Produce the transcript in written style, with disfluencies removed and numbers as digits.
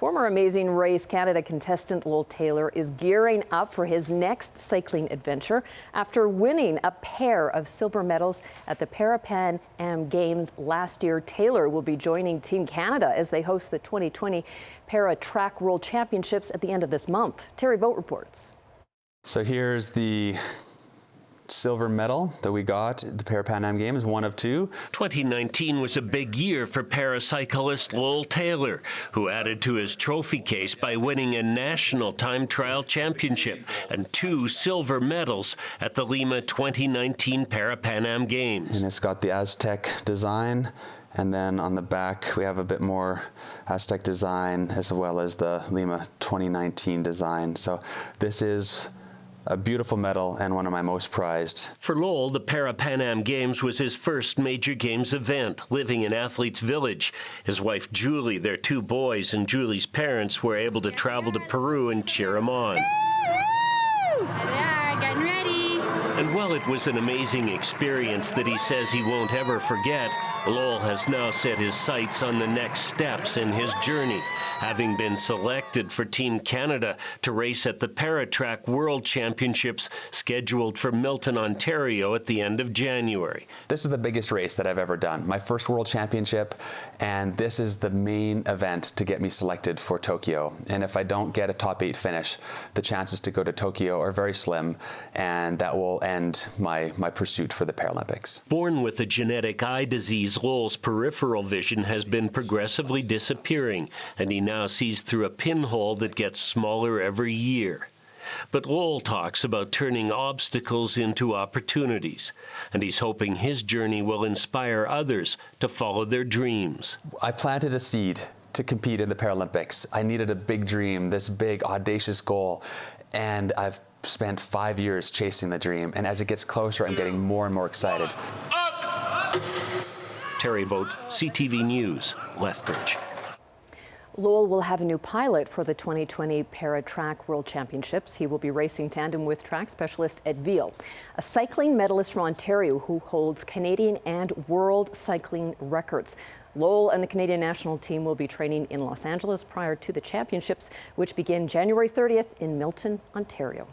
Former Amazing Race Canada contestant Lowell Taylor is gearing up for his next cycling adventure after winning a pair of silver medals at the Pan Am Games last year. Taylor will be joining Team Canada as they host the 2020 Para Track World Championships at the end of this month. Terry Vogt reports. So here's the silver medal that we got at the Pan Am Games, one of two. 2019 was a big year for paracyclist Lowell Taylor, who added to his trophy case by winning a national time trial championship and 2 silver medals at the Lima 2019 Pan Am Games. And it's got the Aztec design. And then on the back, we have a bit more Aztec design as well as the Lima 2019 design. So this is a beautiful medal and one of my most prized. For Lowell, the Pan Am Games was his first major games event, living in Athletes Village. His wife Julie, their 2 boys, and Julie's parents were able to travel to Peru and cheer him on. There they are, getting ready. And while it was an amazing experience that he says he won't ever forget, Lowell has now set his sights on the next steps in his journey, having been selected for Team Canada to race at the Paratrack World Championships scheduled for Milton, Ontario at the end of January. This is the biggest race that I've ever done, my first World Championship, and this is the main event to get me selected for Tokyo. And if I don't get a top 8 finish, the chances to go to Tokyo are very slim, and that will end my pursuit for the Paralympics. Born with a genetic eye disease, Lowell's peripheral vision has been progressively disappearing, and he now sees through a pinhole that gets smaller every year. But Lowell talks about turning obstacles into opportunities, and he's hoping his journey will inspire others to follow their dreams. I planted a seed to compete in the Paralympics. I needed a big dream, this big, audacious goal, and I've spent 5 years chasing the dream, and as it gets closer, I'm getting more and more excited. Terry Vogt, CTV News, Lethbridge. Lowell will have a new pilot for the 2020 Paratrack World Championships. He will be racing tandem with track specialist Ed Veal, a cycling medalist from Ontario who holds Canadian and world cycling records. Lowell and the Canadian national team will be training in Los Angeles prior to the championships, which begin January 30th in Milton, Ontario.